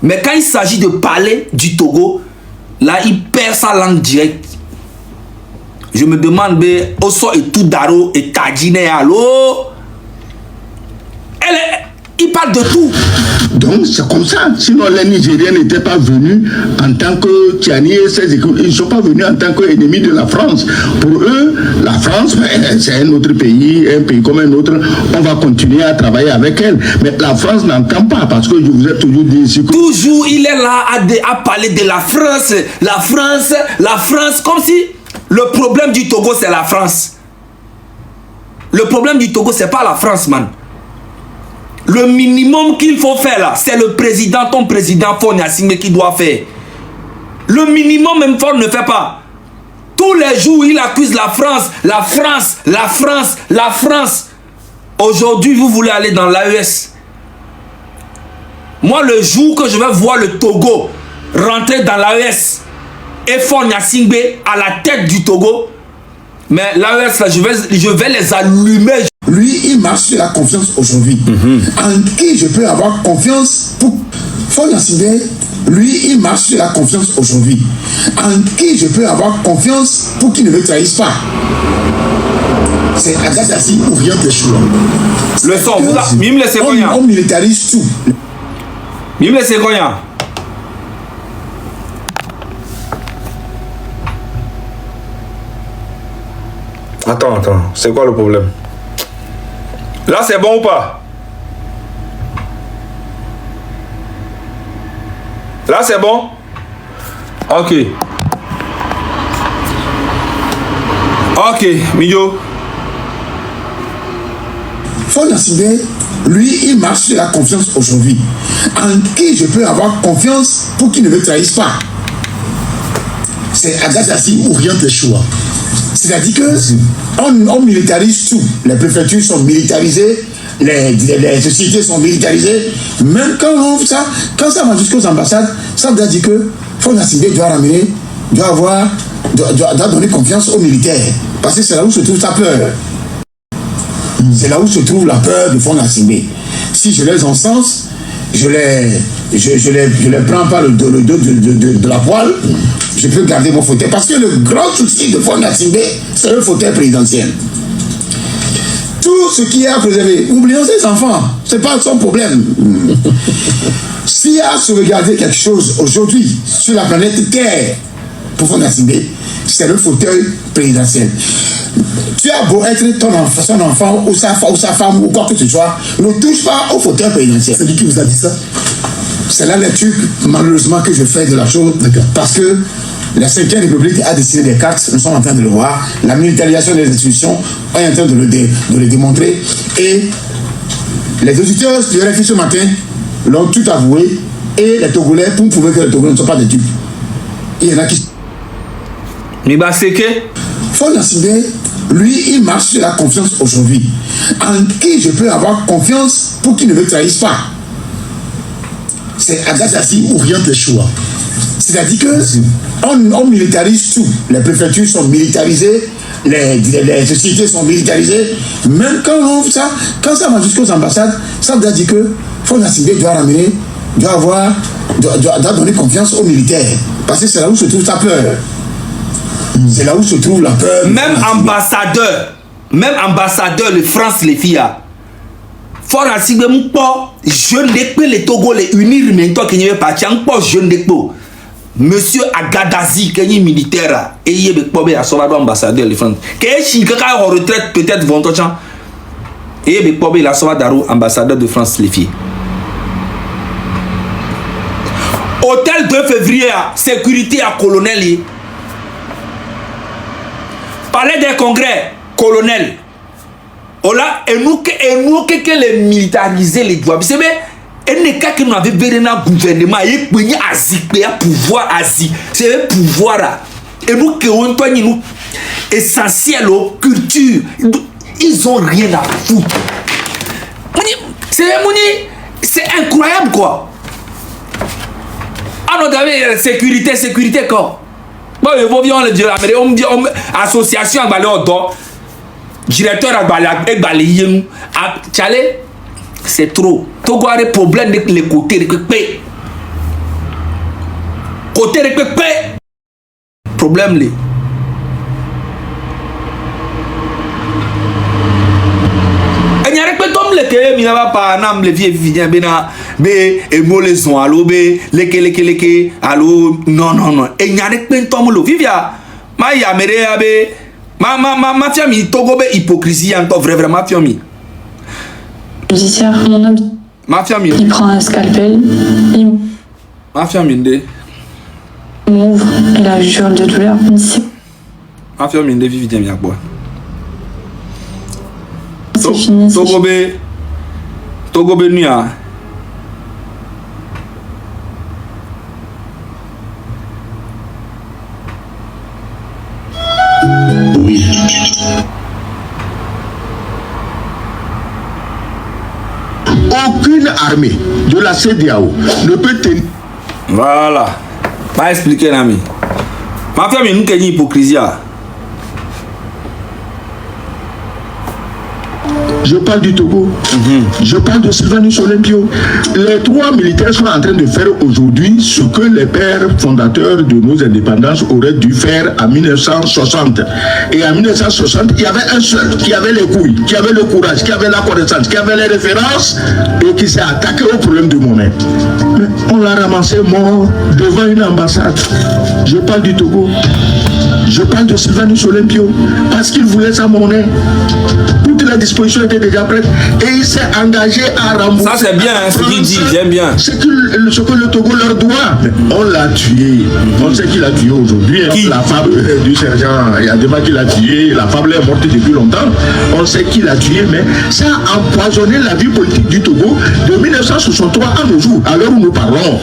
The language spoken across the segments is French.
Mais quand il s'agit de parler du Togo, là, il perd sa langue directe. Je me demande, Osso et tout Daro et Tadjine, allô? Il parle de tout. Donc c'est comme ça. Sinon les Nigériens n'étaient pas venus en tant que Tiani et ses équipes. Ils ne sont pas venus en tant qu'ennemis de la France. Pour eux, la France, c'est un autre pays, un pays comme un autre. On va continuer à travailler avec elle. Mais la France n'entend pas parce que je vous ai toujours dit ici que... Toujours il est là à parler de la France. La France, la France. Comme si le problème du Togo c'est la France. Le problème du Togo c'est pas la France, man. Le minimum qu'il faut faire là, c'est le président, ton président Faure Gnassingbé qui doit faire. Le minimum même Faure ne fait pas. Tous les jours, il accuse la France, la France, la France, la France. Aujourd'hui, vous voulez aller dans l'AES. Moi, le jour que je vais voir le Togo rentrer dans l'AES et Faure Gnassingbé à la tête du Togo, mais l'AES là, je vais les allumer. Lui, il marche sur la confiance aujourd'hui. En qui je peux avoir confiance pour Faure Gnassingbé? Lui, il marche sur la confiance aujourd'hui. En qui je peux avoir confiance pour qu'il ne me trahisse pas? C'est Agadassi ou rien de choix. Le son, Mime le Ségonia. On militarise tout. Mime le Ségonia. Attends, c'est quoi le problème? Là, c'est bon ou pas? Là, c'est bon? Ok. Ok, Miyo. Faure Gnassingbé, lui, il marche sur la confiance aujourd'hui. En qui je peux avoir confiance pour qu'il ne me trahisse pas? C'est Agadassi ou rien de choix. C'est-à-dire que on militarise tout. Les préfectures sont militarisées, les sociétés sont militarisées. Même quand ça va jusqu'aux ambassades, ça veut dire que Faure Gnassingbé doit donner confiance aux militaires. Parce que c'est là où se trouve sa peur. C'est là où se trouve la peur de Faure Gnassingbé. Si je les encense, je les prends par le dos de la poêle, je peux garder mon fauteuil. Parce que le grand souci de Faure Gnassingbé, c'est le fauteuil présidentiel. Tout ce qui est à préserver, oublions ces enfants, c'est pas son problème. S'il y a à sauvegarder quelque chose aujourd'hui sur la planète Terre pour Faure Gnassingbé, c'est le fauteuil présidentiel. Tu as beau être son enfant ou sa femme ou quoi que ce soit, ne touche pas au fauteuil présidentiel. C'est lui qui vous a dit ça? C'est la lecture, malheureusement, que je fais de la chose. Parce que la 5e République a dessiné des cartes, nous sommes en train de le voir. La militarisation des institutions, on est en train de le démontrer. Et les auditeurs de RFI ce matin l'ont tout avoué. Et les Togolais, pour prouver que les Togolais ne sont pas des dupes. Il y en a qui... Faure Gnassingbé, lui, il marche sur la confiance aujourd'hui. En qui je peux avoir confiance pour qu'il ne me trahisse pas? C'est Agadassi ou rien de choix. C'est-à-dire que on militarise tout. Les préfectures sont militarisées, les sociétés sont militarisées. Même quand ça va jusqu'aux ambassades, ça veut dire que Faure Gnassingbé doit donner confiance aux militaires. Parce que c'est là où se trouve sa peur. C'est là où se trouve la peur. Même ambassadeur de France, les filles. Faure Gnassingbé, jeune d'école, les Togolais unir, mais toi qui n'y es pas, tu es jeune d'école. Monsieur Agadassi, qui est militaire, et il est ambassadeur de France. Qui est en retraite, peut-être 20 ans. Et il est ambassadeur de France, les filles. Hôtel 2 février, sécurité à colonel. Palais des congrès, colonel. Ola, et nous que les militariser les doigts. C'est bien, et ne qu'à que nous avons vu dans le gouvernement, et puis il y a pouvoir asi. C'est le pouvoir là. Et nous que on doit nous essentiel aux culture. Ils ont rien à foutre. C'est incroyable quoi. Ah non, sécurité quoi. Bon, il faut bien le dire, on dit association à Balé Odo, directeur à Balé, c'est trop. Togo a des problèmes de les côtés de côté de problème les. Il y a des gens qui ne va pas nam les vieux viens bena be et molles sont allo be leke allo non et il y a des gens qui vivia ma ya mere abe ma famille Togo be hypocrisie encore vraiment famille judiciaire mon homme ma famille il prend un scalpel ma famille de m'ouvre et la jure de douleur ma famille de vivia bien bois c'est fini Togo be nuya Oui. Aucune armée de la CEDEAO ne peut tenir. voilà pas expliquer l'ami ma famille nous qu'une hypocrisie. Je parle du Togo, je parle de Sylvanus Olympio. Les trois militaires sont en train de faire aujourd'hui ce que les pères fondateurs de nos indépendances auraient dû faire en 1960. Et en 1960, il y avait un seul qui avait les couilles, qui avait le courage, qui avait la connaissance, qui avait les références et qui s'est attaqué au problème de monnaie. Mais on l'a ramassé mort devant une ambassade. Je parle du Togo. Je parle de Sylvanus Olympio parce qu'il voulait sa monnaie. Toutes les dispositions étaient déjà prêtes et il s'est engagé à rembourser. Ça c'est bien, hein, ce qu'il dit, j'aime bien. Ce que le Togo leur doit. On l'a tué. On sait qu'il a tué aujourd'hui. La fable du sergent Yadema qu'il a tué, la fable est morte depuis longtemps. On sait qu'il a tué, mais ça a empoisonné la vie politique du Togo de 1963 à nos jours, à l'heure où nous parlons.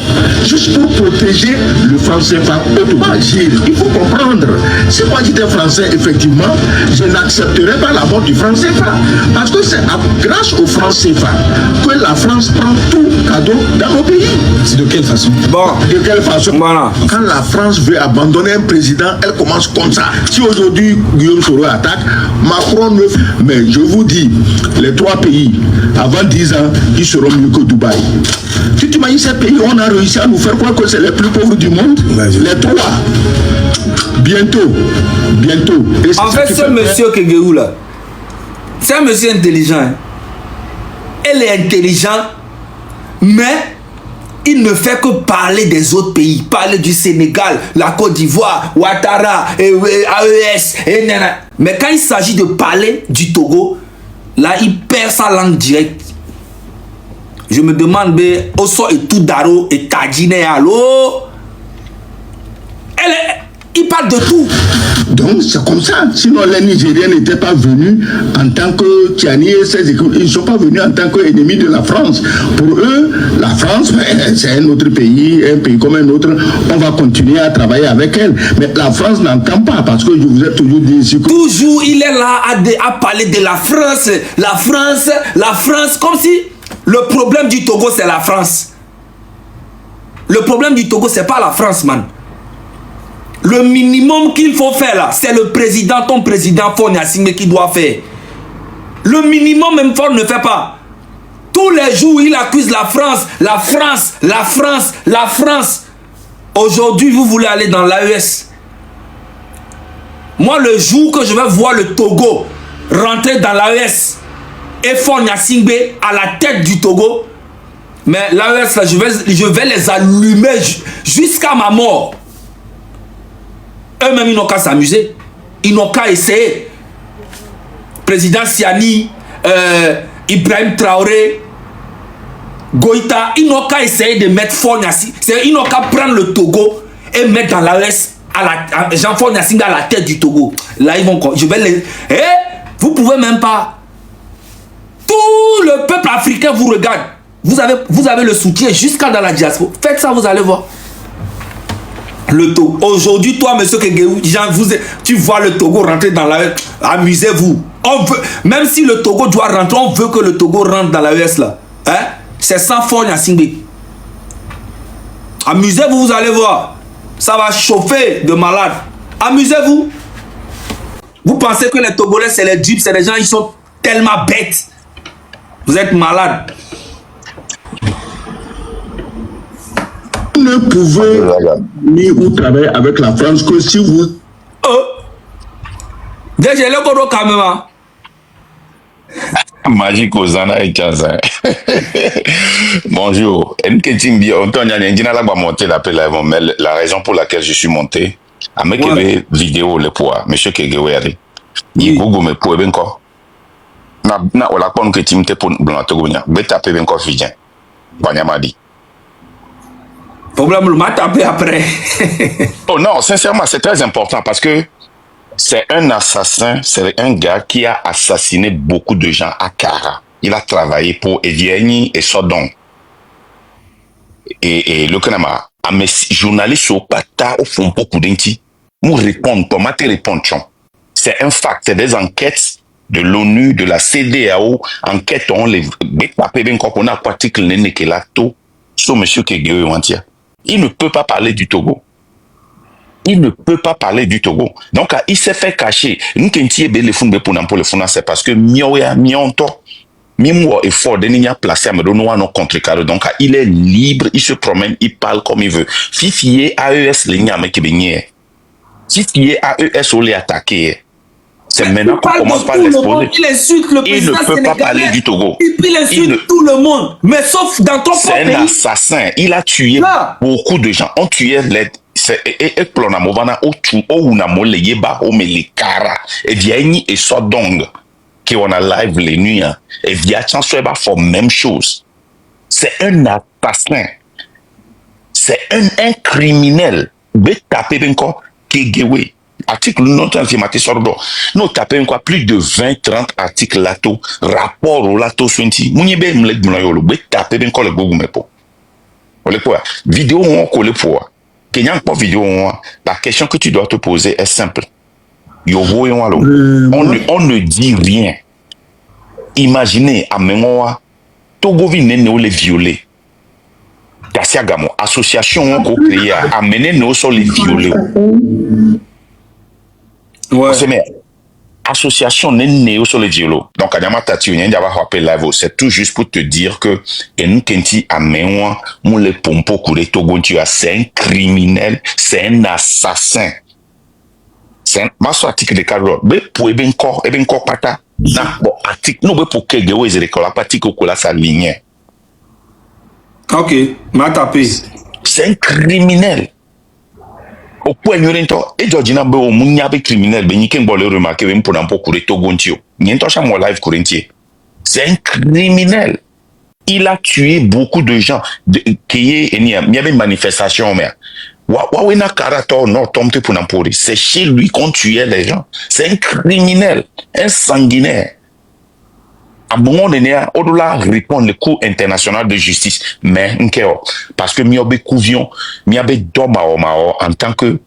Juste pour protéger le franc CFA automagile. Il faut comprendre. Si moi j'étais français, effectivement, je n'accepterais pas la mort du franc CFA. Parce que c'est grâce au franc CFA que la France prend tout cadeau dans nos pays. C'est de quelle façon? Bon, de quelle façon? Voilà. Quand la France veut abandonner un président, elle commence comme ça. Si aujourd'hui Guillaume Soro attaque, Macron ne... Mais je vous dis, les trois pays, avant 10 ans, ils seront mieux que Dubaï. Tu t'imagines ces pays, on a réussi à nous faire croire que c'est les plus pauvres du monde? Les trois. Bientôt. Et en fait, ce monsieur Kegéou là, c'est un monsieur intelligent. Hein. Elle est intelligent, mais il ne fait que parler des autres pays, parler du Sénégal, la Côte d'Ivoire, Ouattara, AES, et nana. Mais quand il s'agit de parler du Togo, là, il perd sa langue directe. Je me demande, Osso et Toudaro et Kadine, allô? Il parle de tout. Donc c'est comme ça. Sinon les Nigériens n'étaient pas venus en tant que Tiani et ses équipes. Ils ne sont pas venus en tant qu'ennemis de la France. Pour eux, la France, c'est un autre pays, un pays comme un autre. On va continuer à travailler avec elle. Mais la France n'entend pas parce que je vous ai toujours dit ici que... Toujours il est là à parler de la France. La France, comme si le problème du Togo c'est la France. Le problème du Togo c'est pas la France, man. Le minimum qu'il faut faire là, c'est le président, ton président Faure Gnassingbé qui doit faire. Le minimum même Faure ne fait pas. Tous les jours, il accuse la France, la France, la France, la France. Aujourd'hui, vous voulez aller dans l'AES. Moi, le jour que je vais voir le Togo rentrer dans l'AES et Faure Gnassingbé à la tête du Togo, mais l'AES, là, je vais les allumer jusqu'à ma mort. Eux-mêmes, ils n'ont qu'à s'amuser. Ils n'ont qu'à essayer. Président Siani, Ibrahim Traoré, Goïta, ils n'ont qu'à essayer de mettre Faure Gnassingbé. Ils n'ont qu'à prendre le Togo et mettre dans l'AES Jean Faure Gnassingbé à la tête du Togo. Là, ils vont... Je vais les... vous pouvez même pas... Tout le peuple africain vous regarde. Vous avez le soutien jusqu'à dans la diaspora. Faites ça, vous allez voir. Le Togo. Aujourd'hui, toi, monsieur Kegéou, tu vois le Togo rentrer dans l'AES. Amusez-vous. Même si le Togo doit rentrer, on veut que le Togo rentre dans l'AES là. Hein? C'est sans Faure Gnassingbé. Amusez-vous, vous allez voir. Ça va chauffer de malade. Amusez-vous. Vous pensez que les Togolais, c'est les dupes, c'est les gens, ils sont tellement bêtes. Vous êtes malades. ne pouvez venir ou travailler avec la France que si vous... Déjà, le Kodo Kamema. Magique aux Zana et Tchazin. Bonjour. La raison pour laquelle je suis monté, à mes vidéo le poids, monsieur Kegeweri, ni Google me pouvez encore. Na ola kon que timte pour blantogonia, beta pe ben ko fidien. Banyamadi. Problème le mat après. Oh non, sincèrement, c'est très important parce que c'est un assassin, c'est un gars qui a assassiné beaucoup de gens à Kara. Il a travaillé pour Evieni et Sodon. Et le Kanama, à mes journalistes au Pata, au fond, beaucoup d'inti, nous répondons, comment te répondre, c'est un fact, c'est des enquêtes de l'ONU, de la CEDEAO, enquête, on les tapé bien qu'on a article Nenekelato sur monsieur Kegeo Wantia. Il ne peut pas parler du Togo. Il ne peut pas parler du Togo. Donc, il s'est fait cacher. Nous, qui c'est parce que Mimo est fort, il a placé à me donner un contre-carré. Donc, il est libre, il se promène, il parle comme il veut. Fifier AES, les gars, mec, Fifier AES, on les attaqué. C'est maintenant qu'on commence par l'exposer. Il insulte le président sénégalais. Il ne peut pas parler du Togo. Il insulte tout le monde. Mais sauf dans ton propre pays. C'est un assassin. Il a tué beaucoup de gens. On tuait les... Et Plonamovana, Unamoleyeba, Omelekara, et Viaini et Sodong, qui on a live les nuits, et Viachansoeba font même chose. C'est un assassin. C'est un criminel. Betapé benko, Kegewe. Article notre informatique sordo. Nous tapons quoi plus de 20-30 articles lato, rapport au lato swinti. Mouniebe mlek mlayolo, betapé benko le gogo mepo. Ole quoi? Vidéo on colle pour. Kenyan pas vidéo, la question que tu dois te poser est simple. On ne dit rien. Imaginez, à Mengoa, Togovi n'est les violer. Daciagamo, association on créé à mener nos sur les violer. Ouais. Association n'est sur les violos. Donc, Adama Tati, c'est tout juste pour te dire que Enukenti Amenwa, Moule Pompo Kure Togo, c'est un criminel, c'est un assassin. C'est un masso article de Carlo. Mais pour Ebenko Pata, bon, article, nous, pour que Gewe Zerekola, Patiko Kola sa ligne. Ok, m'a tapé. C'est un criminel. Au point où et Georgina Bo Munyabe criminel, Beniken Bolé remarqué même pour n'importe quoi Togontio. Niento mon live courentier. C'est un criminel. Il a tué beaucoup de gens. Il y avait une manifestation, mais Wawena Karato, non, tombe pour n'importe. C'est chez lui qu'on tuait les gens. C'est un criminel, un sanguinaire. À un moment donné, au-delà répondre le cours international de justice, mais parce que miabe couvion, miabe domao en tant que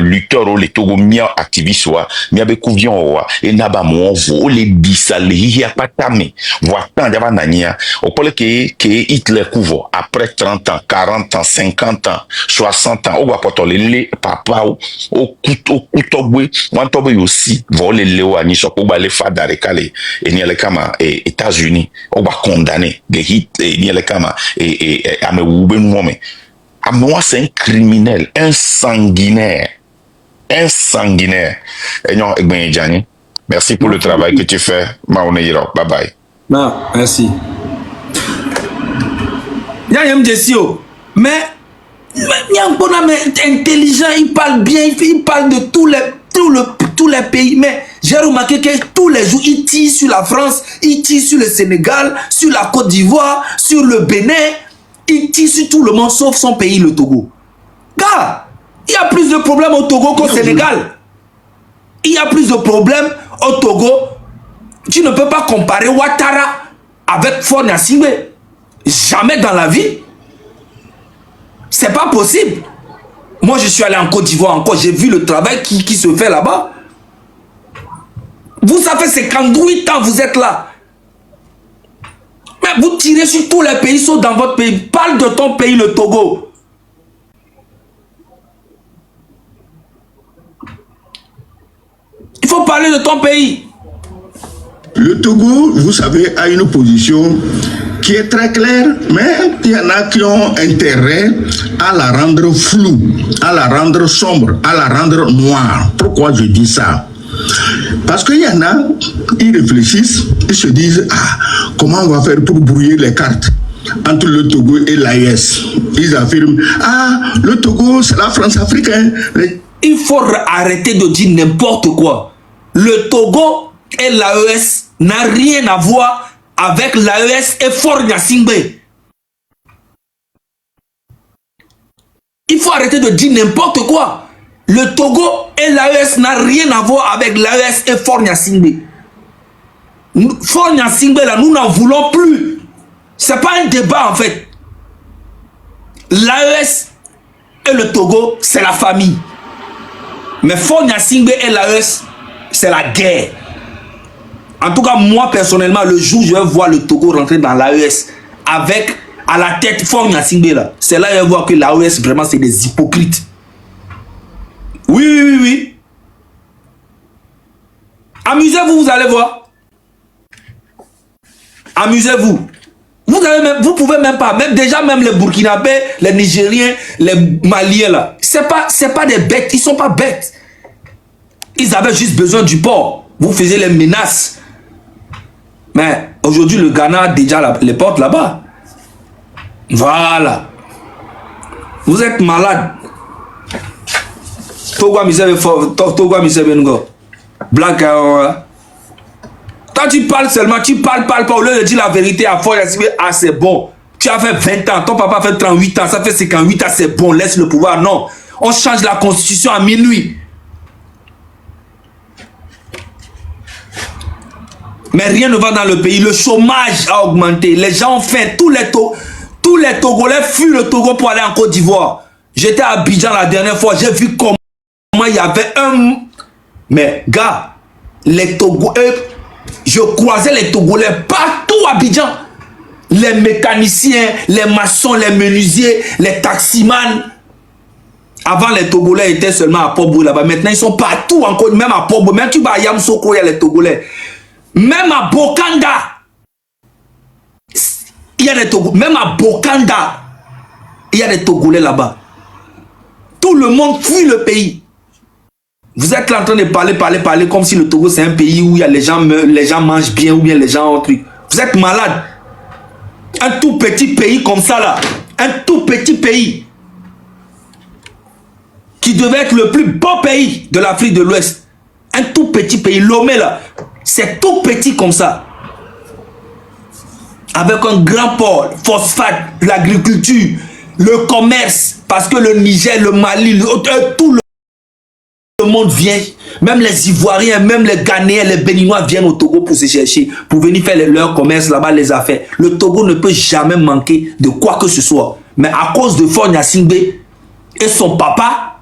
lutteur ou les Togo mia activiste wa miabe couvion wa et naba mon vo les bisale hi apatame voit tant d'ava nania au pole que Hitler couvre après 30 ans 40 ans 50 ans 60 ans au va porter les papa au kutobwe wantobe aussi voler leo ani soko ba le fada rekale et ni le kama États-Unis au va condamner de hit et ni le kama et ame wube nwome. À moi, c'est un criminel, un sanguinaire. Un sanguinaire. Et non, merci pour le travail que tu fais. Bye bye. Non, merci. Mais intelligent, il parle bien, il parle de tous les pays. Mais j'ai remarqué que tous les jours, il tire sur la France, il tire sur le Sénégal, sur la Côte d'Ivoire, sur le Bénin. Il tire sur tout le monde sauf son pays, le Togo. Gars, il y a plus de problèmes au Togo qu'au Sénégal. Il y a plus de problèmes au Togo. Tu ne peux pas comparer Ouattara avec Faure Gnassingbé. Jamais dans la vie. C'est pas possible. Moi, je suis allé en Côte d'Ivoire encore. J'ai vu le travail qui se fait là-bas. Vous savez, c'est 58 ans vous êtes là. Mais vous tirez sur tous les pays, sauf dans votre pays. Parle de ton pays, le Togo. Il faut parler de ton pays. Le Togo, vous savez, a une position qui est très claire, mais il y en a qui ont intérêt à la rendre floue, à la rendre sombre, à la rendre noire. Pourquoi je dis ça? Parce qu'il y en a, ils réfléchissent, ils se disent, ah, comment on va faire pour brouiller les cartes entre le Togo et l'AES? Ils affirment, ah, le Togo, c'est la France africaine. Il faut arrêter de dire n'importe quoi. Le Togo et l'AES n'ont rien à voir avec l'AES et Faure Gnassingbé. Il faut arrêter de dire n'importe quoi. Le Togo et l'AES n'ont rien à voir avec l'AES et Faure Gnassingbé. Faure Gnassingbé, là, nous n'en voulons plus. C'est pas un débat en fait. L'AES et le Togo, c'est la famille. Mais Faure Gnassingbé et l'AES, c'est la guerre. En tout cas, moi personnellement, le jour où je vais voir le Togo rentrer dans l'AES avec à la tête Faure Gnassingbé là, c'est là que je vais voir que l'AES vraiment c'est des hypocrites. Oui. Amusez-vous, vous allez voir. Amusez-vous. Vous pouvez même pas, même les Burkinabés, les Nigériens, les Maliens là, c'est pas des bêtes, ils sont pas bêtes. Ils avaient juste besoin du port. Vous faisiez les menaces. Mais aujourd'hui, le Ghana a déjà les portes là-bas. Voilà. Vous êtes malade. Black. Quand tu parles seulement, tu parles pas. Au lieu de dire la vérité à Faure Gnassingbé, ah c'est bon. Tu as fait 20 ans, ton papa fait 38 ans, ça fait 58 ans, c'est bon, laisse le pouvoir. Non. On change la constitution à minuit. Mais rien ne va dans le pays. Le chômage a augmenté. Les gens ont faim. Tous les Togolais fuient le Togo pour aller en Côte d'Ivoire. J'étais à Abidjan la dernière fois. J'ai vu comment il y avait un... Mais gars, les Togolais... Je croisais les Togolais partout à Abidjan. Les mécaniciens, les maçons, les menuisiers, les taximans. Avant, les Togolais étaient seulement à Port-Boué là-bas. Maintenant, ils sont partout encore, même à Port-Boué. Même tu vas à Yamsoko, il y a les Togolais. Même à Bokanda, il y a des Togolais. Même à Bokanda, il y a des Togolais là-bas. Tout le monde fuit le pays. Vous êtes là en train de parler comme si le Togo c'est un pays où il y a les gens mangent bien ou bien les gens ont un truc. Vous êtes malade. Un tout petit pays comme ça là, un tout petit pays qui devait être le plus beau pays de l'Afrique de l'Ouest. Un tout petit pays, Lomé là, c'est tout petit comme ça. Avec un grand port, phosphate, l'agriculture, le commerce, parce que le Niger, le Mali, tout le monde vient, même les Ivoiriens, même les Ghanéens, les Béninois viennent au Togo pour se chercher, pour venir faire leur commerce là-bas, les affaires. Le Togo ne peut jamais manquer de quoi que ce soit. Mais à cause de Faure Gnassingbé et son papa,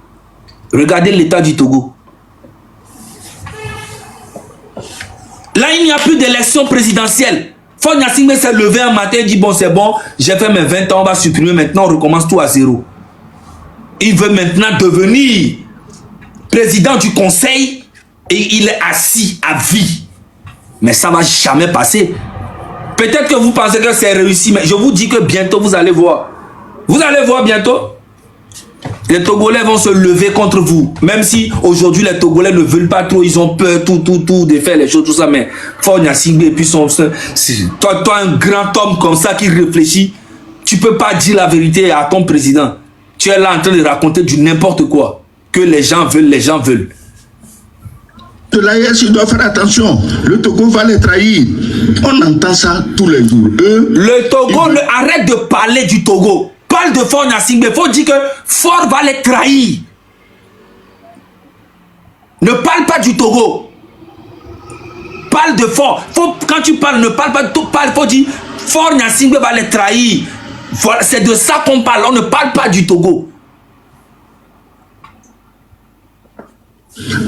regardez l'état du Togo. Là, il n'y a plus d'élection présidentielle. Faure Gnassingbé s'est levé un matin et dit, bon, c'est bon, j'ai fait mes 20 ans, on va supprimer, maintenant on recommence tout à zéro. Il veut maintenant devenir président du conseil et il est assis à vie. Mais ça ne va jamais passer. Peut-être que vous pensez que c'est réussi, mais je vous dis que bientôt vous allez voir. Vous allez voir bientôt. Les Togolais vont se lever contre vous. Même si aujourd'hui les Togolais ne veulent pas trop, ils ont peur, tout, de faire les choses, tout ça. Mais Faure Gnassingbé, et puis toi, un grand homme comme ça qui réfléchit, tu ne peux pas dire la vérité à ton président. Tu es là en train de raconter du n'importe quoi. Que les gens veulent. De l'AES, il doit faire attention. Le Togo va les trahir. On entend ça tous les jours. Le Togo, arrête de parler du Togo. Parle de Faure Gnassingbé. Il faut dire que Faure va les trahir. Ne parle pas du Togo. Parle de Faure. Quand tu parles, ne parle pas de tout. Il faut dire Faure Gnassingbé va les trahir. Voilà, c'est de ça qu'on parle. On ne parle pas du Togo.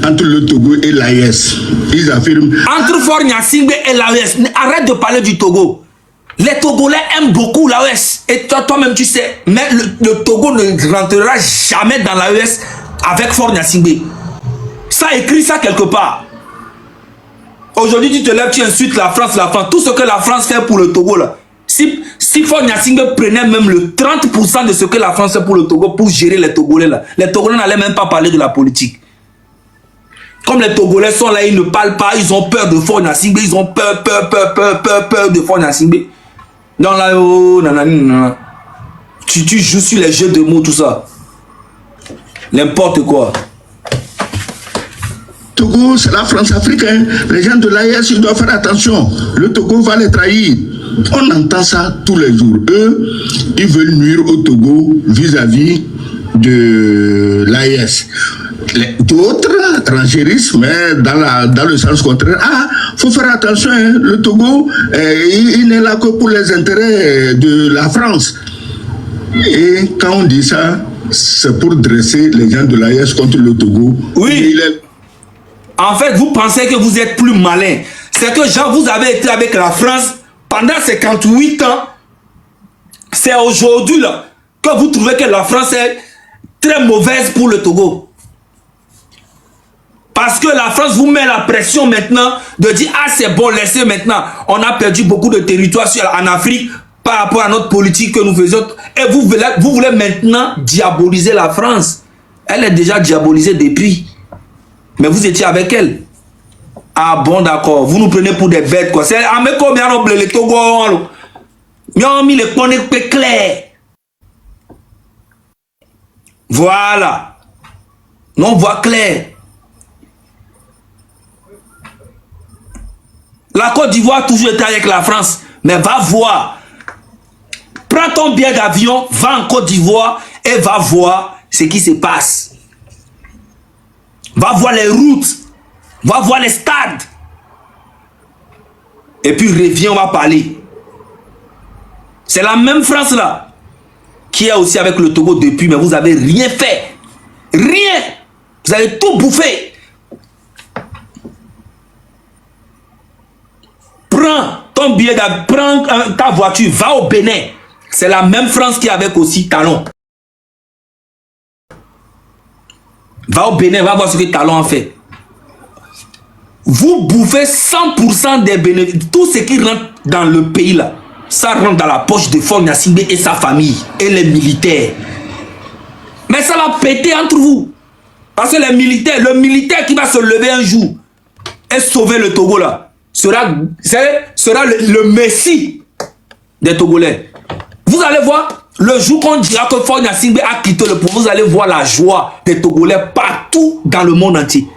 Entre le Togo et l'AES, ils affirment... Entre Faure Gnassingbé et l'AES, arrête de parler du Togo. Les Togolais aiment beaucoup l'AES. Et toi-même, tu sais, mais le Togo ne rentrera jamais dans l'AES avec Faure Gnassingbé. Ça écrit ça quelque part. Aujourd'hui, tu te lèves, tu insultes la France. Tout ce que la France fait pour le Togo, là, Si Faure Gnassingbé prenait même le 30% de ce que la France fait pour le Togo, pour gérer les Togolais là, les Togolais n'allaient même pas parler de la politique. Comme les Togolais sont là, ils ne parlent pas, ils ont peur de Faure Gnassingbé, ils ont peur de Faure Gnassingbé. Non là, oh, nanana. Tu joues sur les jeux de mots, tout ça. N'importe quoi. Togo, c'est la France-Afrique. Hein. Les gens de l'AES, ils doivent faire attention. Le Togo va les trahir. On entend ça tous les jours. Eux, ils veulent nuire au Togo vis-à-vis de l'AES. D'autres rangérissent, mais dans le sens contraire. Ah, faut faire attention. Hein. Le Togo, il n'est là que pour les intérêts de la France. Et quand on dit ça, c'est pour dresser les gens de l'AES contre le Togo. Oui. En fait, vous pensez que vous êtes plus malin. C'est que genre, vous avez été avec la France pendant 58 ans. C'est aujourd'hui là que vous trouvez que la France est très mauvaise pour le Togo. Parce que la France vous met la pression maintenant de dire ah c'est bon, laissez maintenant. On a perdu beaucoup de territoires en Afrique par rapport à notre politique que nous faisions. Et vous voulez maintenant diaboliser la France. Elle est déjà diabolisée depuis. Mais vous étiez avec elle. Ah bon, d'accord. Vous nous prenez pour des bêtes, quoi. C'est à me combien on les Togo. Nous avons mis les poneys clairs. Voilà. Non, on voit clair. La Côte d'Ivoire a toujours été avec la France. Mais va voir. Prends ton billet d'avion, va en Côte d'Ivoire et va voir ce qui se passe. Va voir les routes. Va voir les stades. Et puis reviens, on va parler. C'est la même France là qui est aussi avec le Togo depuis, mais vous n'avez rien fait. Rien. Vous avez tout bouffé. Prends ton billet d'avion, prends ta voiture, va au Bénin. C'est la même France qui est avec aussi Talon. Va au Bénin, va voir ce que Talon a fait. Vous bouffez 100% des bénéfices. Tout ce qui rentre dans le pays là, ça rentre dans la poche de Faure Gnassingbé et sa famille et les militaires. Mais ça va péter entre vous. Parce que les militaires, le militaire qui va se lever un jour et sauver le Togo là, sera le messie des Togolais. Vous allez voir, le jour qu'on dira que Faure Gnassingbé a quitté le pouvoir, vous allez voir la joie des Togolais partout dans le monde entier.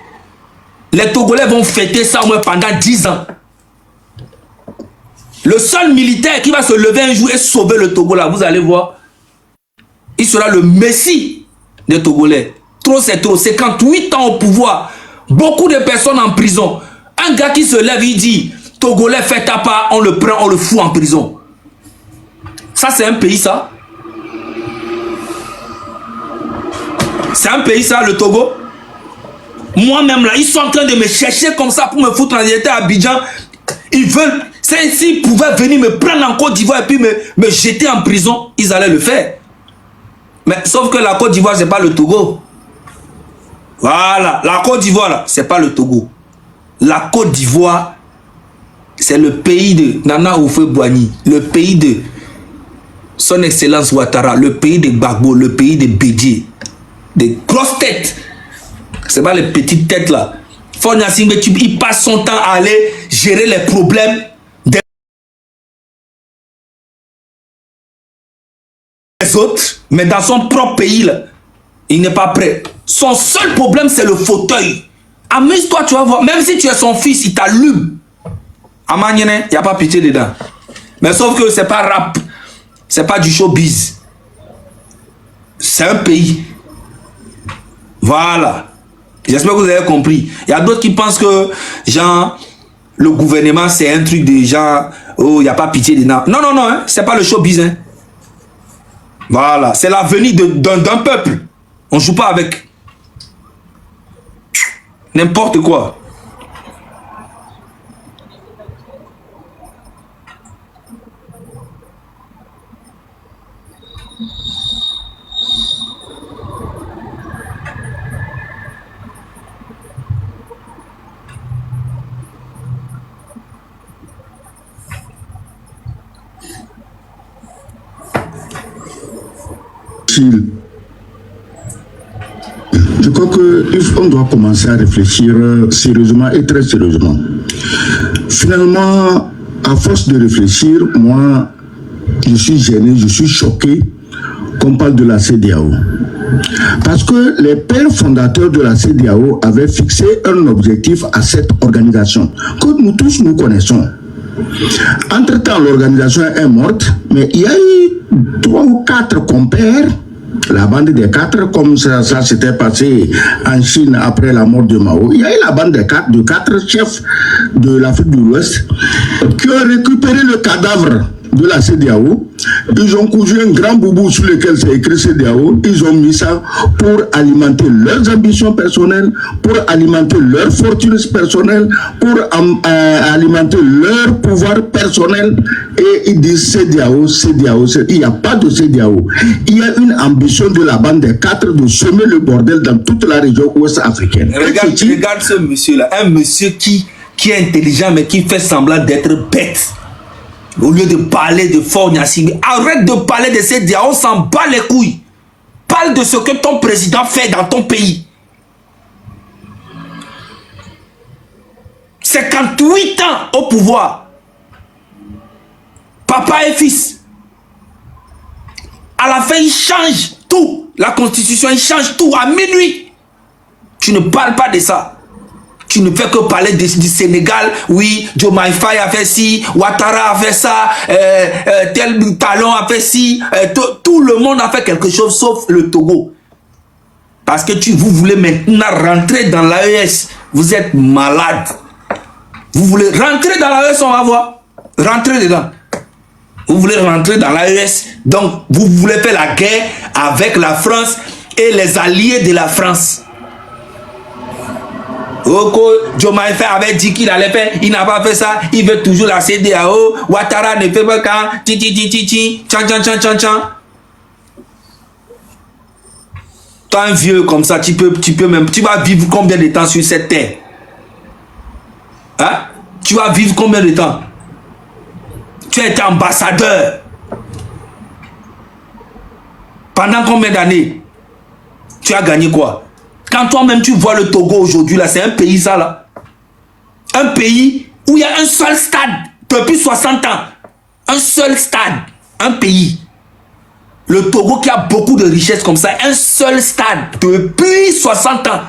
Les Togolais vont fêter ça au moins pendant 10 ans. Le seul militaire qui va se lever un jour et sauver le Togo là, vous allez voir, il sera le messie des Togolais. Trop c'est trop, 58 ans au pouvoir, beaucoup de personnes en prison. Un gars qui se lève, il dit, Togolais, fais ta part, on le prend, on le fout en prison. Ça, c'est un pays, ça. C'est un pays, ça, le Togo. Moi-même, là, ils sont en train de me chercher comme ça pour me foutre en directeur à Abidjan. Ils veulent, s'ils pouvaient venir me prendre en Côte d'Ivoire et puis me jeter en prison, ils allaient le faire. Mais sauf que la Côte d'Ivoire, c'est pas le Togo. Voilà, la Côte d'Ivoire, là, c'est pas le Togo. La Côte d'Ivoire, c'est le pays de Nana Houphouët-Boigny, le pays de Son Excellence Ouattara, le pays de Gbagbo, le pays de Bédié. Des grosses têtes. C'est pas les petites têtes là. Faure Gnassingbé, il passe son temps à aller gérer les problèmes des autres, mais dans son propre pays là, il n'est pas prêt. Son seul problème, c'est le fauteuil. Amuse-toi, tu vas voir. Même si tu es son fils, il t'allume. Amaniene, il n'y a pas pitié dedans. Mais sauf que c'est pas rap. C'est pas du showbiz. C'est un pays. Voilà. J'espère que vous avez compris. Il y a d'autres qui pensent que, genre, le gouvernement, c'est un truc de genre, oh, il n'y a pas pitié dedans. Non, non, non, hein, c'est pas le showbiz. Hein. Voilà. C'est l'avenir d'un peuple. On ne joue pas avec. N'importe quoi. réfléchir. Je crois qu'on doit commencer à réfléchir sérieusement et très sérieusement. Finalement, à force de réfléchir, moi, je suis gêné, je suis choqué qu'on parle de la CEDEAO. Parce que les pères fondateurs de la CEDEAO avaient fixé un objectif à cette organisation que nous tous nous connaissons. Entre-temps, l'organisation est morte, mais il y a eu 3 ou 4 compères, la bande des 4, comme ça s'était passé en Chine après la mort de Mao. Il y a eu la bande de 4 chefs de l'Afrique de l'Ouest qui ont récupéré le cadavre de la CEDEAO. Ils ont cousu un grand boubou sur lequel c'est écrit CEDEAO. Ils ont mis ça pour alimenter leurs ambitions personnelles, pour alimenter leurs fortunes personnelles, pour alimenter leur pouvoir personnel. Et ils disent CEDEAO, CEDEAO. Il n'y a pas de CEDEAO. Il y a une ambition de la bande des 4 de semer le bordel dans toute la région ouest africaine. Regarde ce monsieur-là, un monsieur qui est intelligent mais qui fait semblant d'être bête. Au lieu de parler de Faure Gnassingbé, arrête de parler de CEDEAO, on s'en bat les couilles. Parle de ce que ton président fait dans ton pays. 58 ans au pouvoir. Papa et fils. À la fin, il change tout. La constitution, il change tout à minuit. Tu ne parles pas de ça. Tu ne fais que parler du Sénégal. Oui, Diomaye Faye a fait ci, Ouattara a fait ça, tel Talon a fait ci. Tout le monde a fait quelque chose sauf le Togo. Parce que vous voulez maintenant rentrer dans l'AES. Vous êtes malade. Vous voulez rentrer dans l'AES, on va voir. Rentrez dedans. Vous voulez rentrer dans l'AES. Donc, vous voulez faire la guerre avec la France et les alliés de la France. Diomaye Faye avait dit qu'il allait faire, il n'a pas fait ça, il veut toujours la CEDEAO. Ouattara ne fait pas quand, tchan. Toi, un vieux comme ça, tu vas vivre combien de temps sur cette terre? Hein? Tu vas vivre combien de temps? Tu as été ambassadeur. Pendant combien d'années? Tu as gagné quoi? Quand toi-même tu vois le Togo aujourd'hui, là, c'est un pays ça là. Un pays où il y a un seul stade depuis 60 ans. Un seul stade. Un pays. Le Togo qui a beaucoup de richesses comme ça. Un seul stade depuis 60 ans.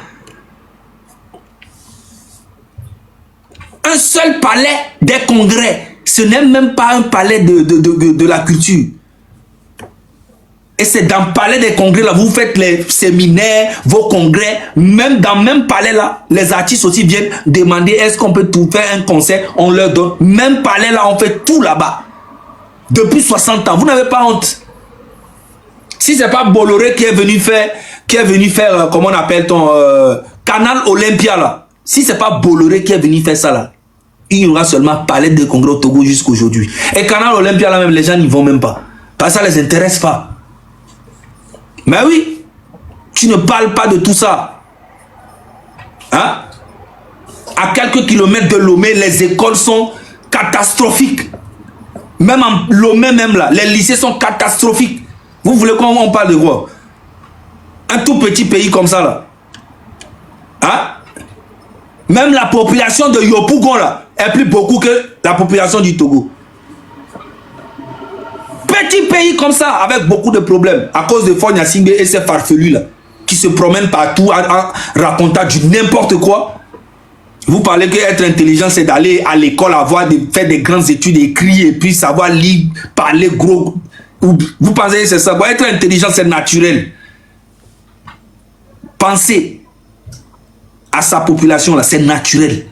Un seul palais des congrès. Ce n'est même pas un palais de la culture. Et c'est dans le palais des congrès là, vous faites les séminaires, vos congrès, même dans le même palais là, les artistes aussi viennent demander est-ce qu'on peut tout faire un concert, on leur donne. Même palais là, on fait tout là-bas. Depuis 60 ans, vous n'avez pas honte. Si c'est pas Bolloré qui est venu faire, comment on appelle Canal Olympia là. Si c'est pas Bolloré qui est venu faire ça là, il y aura seulement palais de congrès au Togo jusqu'aujourd'hui. Et Canal Olympia là même, les gens n'y vont même pas. Parce que ça les intéresse pas. Mais oui, tu ne parles pas de tout ça. Hein? À quelques kilomètres de Lomé, les écoles sont catastrophiques. Même en Lomé, même là, les lycées sont catastrophiques. Vous voulez qu'on parle de quoi? Un tout petit pays comme ça là. Hein? Même la population de Yopougon là est plus beaucoup que la population du Togo. Petit pays comme ça, avec beaucoup de problèmes, à cause de Faure Gnassingbé et ces farfelus là, qui se promènent partout en racontant du n'importe quoi. Vous parlez qu'être intelligent, c'est d'aller à l'école, faire des grandes études, écrire, et puis savoir lire, parler gros. Vous pensez que c'est ça? Bon, être intelligent, c'est naturel. Penser à sa population là, c'est naturel.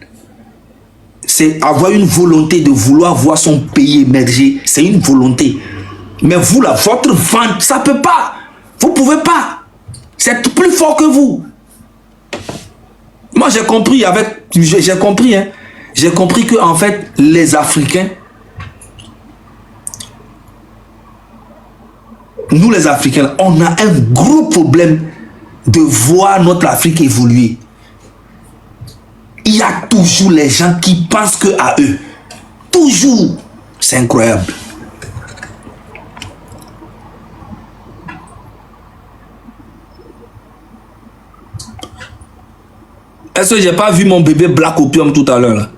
C'est avoir une volonté de vouloir voir son pays émerger. C'est une volonté. Mais vous là, votre vente, ça peut pas. Vous pouvez pas. C'est plus fort que vous. Moi j'ai compris hein. J'ai compris que en fait les Africains, nous les Africains, on a un gros problème de voir notre Afrique évoluer. Il y a toujours les gens qui pensent que à eux. Toujours. C'est incroyable. Est-ce que j'ai pas vu mon bébé Black Opium tout à l'heure?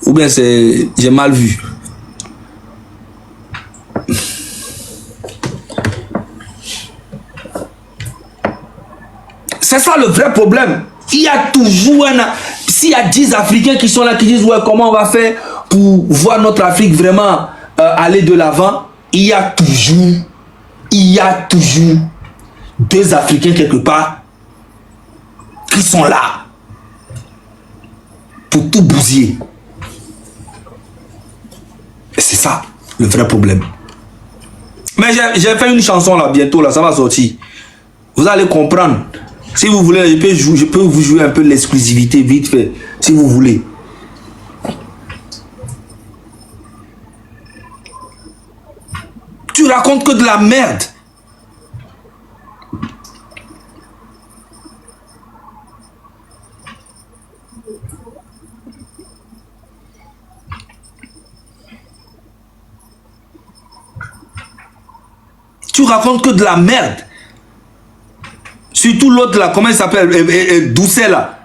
Ou bien j'ai mal vu? C'est ça le vrai problème. Il y a toujours s'il y a 10 Africains qui sont là, qui disent ouais, comment on va faire pour voir notre Afrique vraiment aller de l'avant, il y a toujours 2 Africains quelque part qui sont là pour tout bousiller. Et c'est ça le vrai problème. Mais j'ai fait une chanson là, bientôt là, ça va sortir. Vous allez comprendre. Si vous voulez, je peux vous jouer un peu l'exclusivité vite fait, si vous voulez. Tu racontes que de la merde. Tu racontes que de la merde. Surtout l'autre là, comment il s'appelle? Doucet là.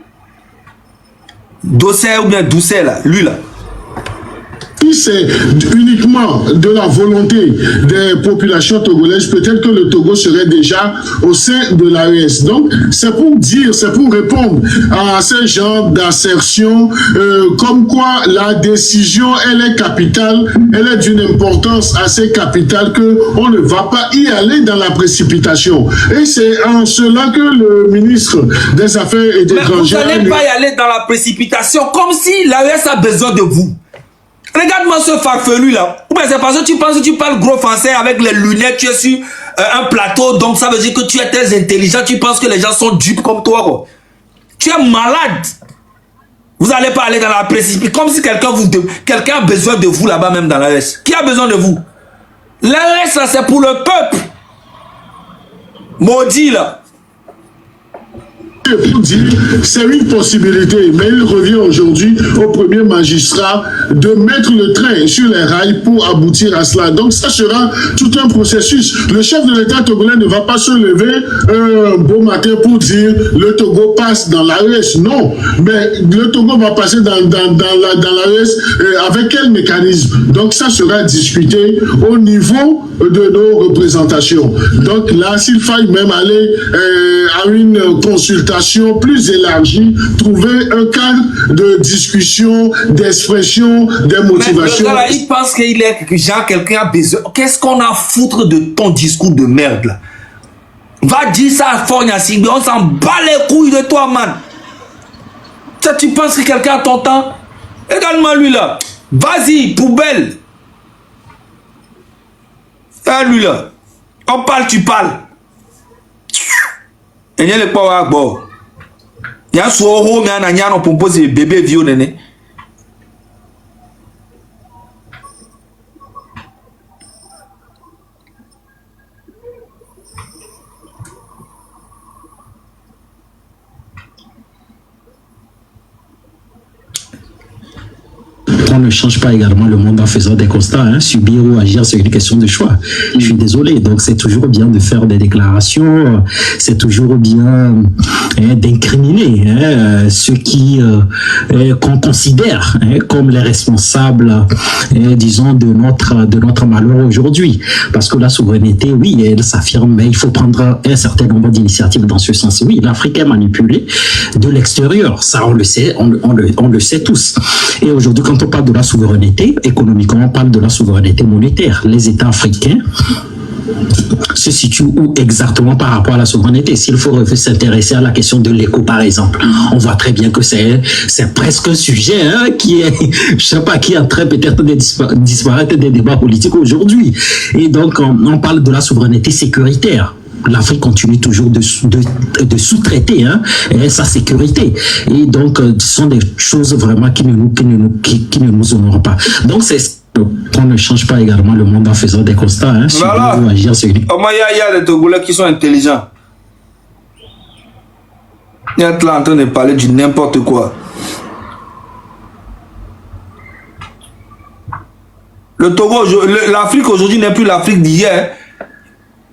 Doucet ou bien Doucet là, lui là. C'est uniquement de la volonté des populations togolaises, peut-être que le Togo serait déjà au sein de l'AES. Donc, c'est pour dire, c'est pour répondre à ce genre d'assertion, comme quoi la décision, elle est capitale, elle est d'une importance assez capitale qu'on ne va pas y aller dans la précipitation. Et c'est en cela que le ministre des Affaires étrangères... Vous n'allez pas y aller dans la précipitation, comme si l'AES a besoin de vous. Regarde-moi ce farfelu là. Ou bien c'est parce que tu penses que tu parles gros français avec les lunettes, tu es sur un plateau, donc ça veut dire que tu es très intelligent, tu penses que les gens sont dupes comme toi, quoi. Tu es malade. Vous n'allez pas aller dans la précipitation, comme si quelqu'un a besoin de vous là-bas même dans l'AES. Qui a besoin de vous? L'AES là c'est pour le peuple. Maudit là. Pour dire, c'est une possibilité, mais il revient aujourd'hui au premier magistrat de mettre le train sur les rails pour aboutir à cela. Donc ça sera tout un processus. Le chef de l'État togolais ne va pas se lever un beau matin pour dire le Togo passe dans l'AES. Non, mais le Togo va passer dans l'AES avec quel mécanisme? Donc ça sera discuté au niveau de nos représentations. Donc là, s'il faille même aller à une consultation plus élargie, trouver un cadre de discussion, d'expression, des motivations. Mais il pense qu'il est genre quelqu'un a besoin. Qu'est-ce qu'on a à foutre de ton discours de merde là? Va dire ça à Fornia Sigbe, on s'en bat les couilles de toi, man. Ça, tu penses que quelqu'un a ton temps? Regarde-moi lui là. Vas-y, poubelle. Ah, lui là. On parle, tu parles. Et il y a le power bon. Il y a un soho, mais il y a un propose bébé vieux néné. On ne change pas également le monde en faisant des constats. Hein. Subir ou agir, c'est une question de choix. Je suis désolé. Donc, c'est toujours bien de faire des déclarations. C'est toujours bien d'incriminer ceux qui qu'on considère comme les responsables, disons, de notre malheur aujourd'hui. Parce que la souveraineté, oui, elle s'affirme, mais il faut prendre un certain nombre d'initiatives dans ce sens. Oui, l'Afrique est manipulée de l'extérieur. Ça, on le sait, on le sait tous. Et aujourd'hui, quand on parle de la souveraineté économique, on parle de la souveraineté monétaire. Les États africains se situent où exactement par rapport à la souveraineté? S'il faut s'intéresser à la question de l'éco, par exemple, on voit très bien que c'est presque un sujet qui est, je sais pas, qui est en train peut-être de disparaître des débats politiques aujourd'hui. Et donc, on parle de la souveraineté sécuritaire. L'Afrique continue toujours de sous-traiter sa sécurité. Et donc, ce sont des choses vraiment qui ne nous honorent pas. Donc, on ne change pas également le monde en faisant des constats. Voilà. Il y a des Togolais qui sont intelligents. Il y a là en train de parler du n'importe quoi. Le Togo, l'Afrique aujourd'hui n'est plus l'Afrique d'hier.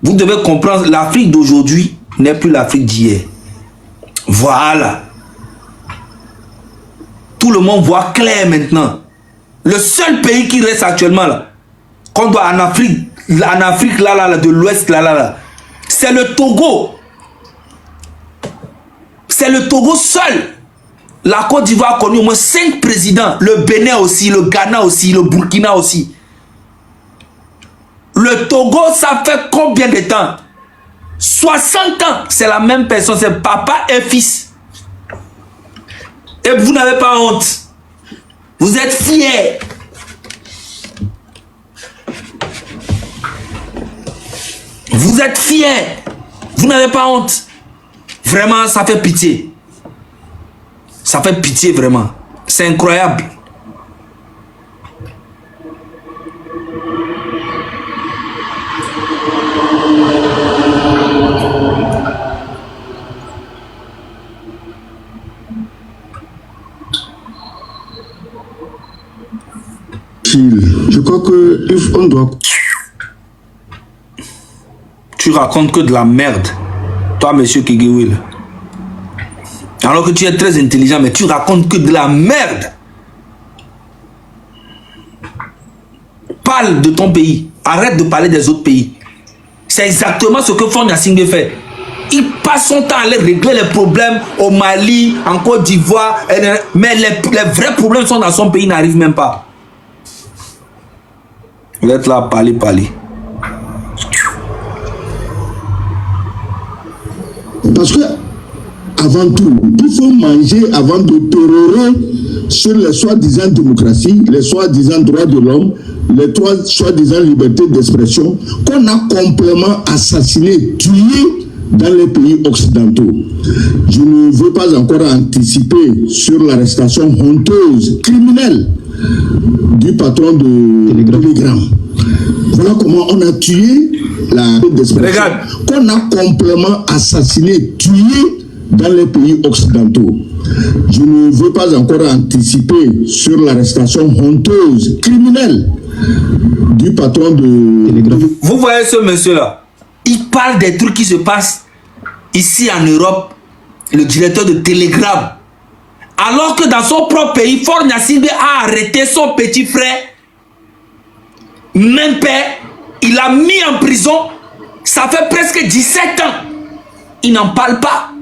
Vous devez comprendre, l'Afrique d'aujourd'hui n'est plus l'Afrique d'hier. Voilà. Tout le monde voit clair maintenant. Le seul pays qui reste actuellement là, qu'on doit en Afrique là, de l'Ouest là, c'est le Togo. C'est le Togo seul. La Côte d'Ivoire a connu au moins 5 présidents. Le Bénin aussi, le Ghana aussi, le Burkina aussi. Le Togo, ça fait combien de temps? 60 ans, c'est la même personne, c'est papa et fils. Et vous n'avez pas honte. Vous êtes fiers. Vous êtes fiers. Vous n'avez pas honte. Vraiment, ça fait pitié. Ça fait pitié, vraiment. C'est incroyable. Je crois qu'on doit... Tu racontes que de la merde, toi, monsieur Kegewil. Alors que tu es très intelligent, mais tu racontes que de la merde. Parle de ton pays. Arrête de parler des autres pays. C'est exactement ce que Faure Gnassingbé fait. Il passe son temps à aller régler les problèmes au Mali, en Côte d'Ivoire, mais les vrais problèmes sont dans son pays, n'arrivent même pas. Vous êtes là, parler. Parce que, avant tout, il faut manger avant de pérorer sur les soi-disant démocratie, les soi-disant droits de l'homme, les soi-disant libertés d'expression, qu'on a complètement assassiné, tué dans les pays occidentaux. Je ne veux pas encore anticiper sur l'arrestation honteuse, criminelle, du patron de Telegram. Voilà comment on a tué la d'expression, qu'on a complètement assassiné, tué dans les pays occidentaux. Je ne veux pas encore anticiper sur l'arrestation honteuse, criminelle, du patron de Telegram. Vous voyez ce monsieur-là, il parle des trucs qui se passent ici en Europe, le directeur de Telegram. Alors que dans son propre pays, Faure Gnassingbé a arrêté son petit frère, même père, il l'a mis en prison. Ça fait presque 17 ans. Il n'en parle pas.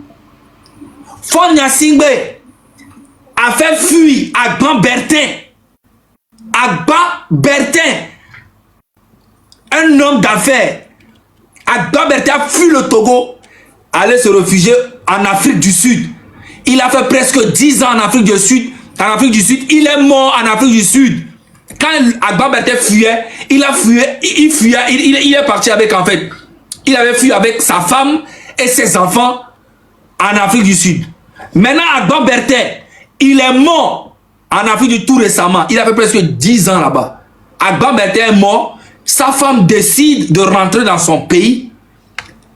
Faure Gnassingbé a fait fuir Agban Bertin. Agban Bertin, un homme d'affaires. Agban Bertin a fui le Togo, allait se réfugier en Afrique du Sud. Il a fait presque 10 ans en Afrique du Sud. Il est mort en Afrique du Sud. Quand Agban Bertin fuyait, il est parti avec, en fait, il avait fui avec sa femme et ses enfants en Afrique du Sud. Maintenant, Agban Bertin, il est mort en Afrique du Sud tout récemment. Il a fait presque 10 ans là-bas. Agban Bertin est mort. Sa femme décide de rentrer dans son pays.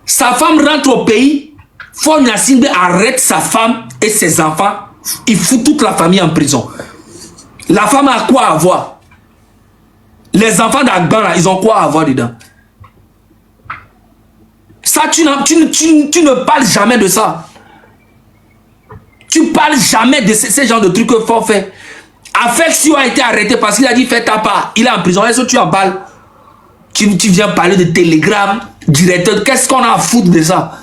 Sa femme rentre au pays. Faure Gnassingbé arrête sa femme et ses enfants. Il fout toute la famille en prison. La femme a quoi à voir? Les enfants d'Agban, ils ont quoi à voir dedans? Ça, tu ne parles jamais de ça. Tu parles jamais de ce genre de trucs que Faure fait. Affection a été arrêté parce qu'il a dit fais ta part. Il est en prison. Est-ce que tu en parles? Tu viens parler de Telegram, directeur. Qu'est-ce qu'on a à foutre de ça?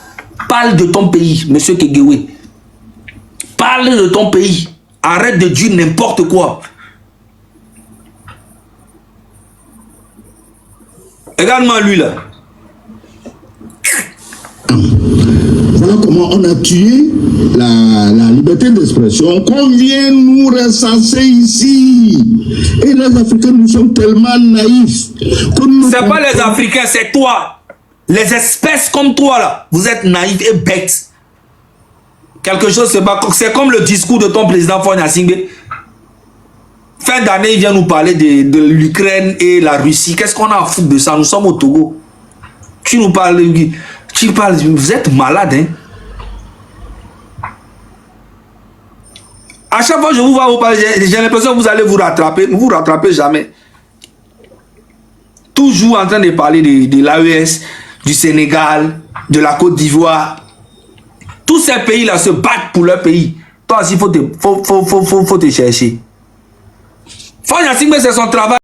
Parle de ton pays, monsieur Kegewé. Parle de ton pays. Arrête de dire n'importe quoi. Regarde-moi lui là. Voilà comment on a tué la liberté d'expression qu'on vient nous recenser ici. Et les Africains, nous sommes tellement naïfs. C'est pas les Africains, c'est toi. Les espèces comme toi là, vous êtes naïfs et bêtes. Quelque chose, c'est comme le discours de ton président Faure Gnassingbé. Fin d'année, il vient nous parler de l'Ukraine et la Russie. Qu'est-ce qu'on a à foutre de ça? Nous sommes au Togo. Tu nous parles, vous êtes malade, hein? À chaque fois que je vous vois vous parler, j'ai l'impression que vous allez vous rattraper. Ne vous rattrapez jamais. Toujours en train de parler de l'AES, du Sénégal, de la Côte d'Ivoire. Tous ces pays-là se battent pour leur pays. Toi aussi, faut te chercher. Fanya Singbe, c'est son travail.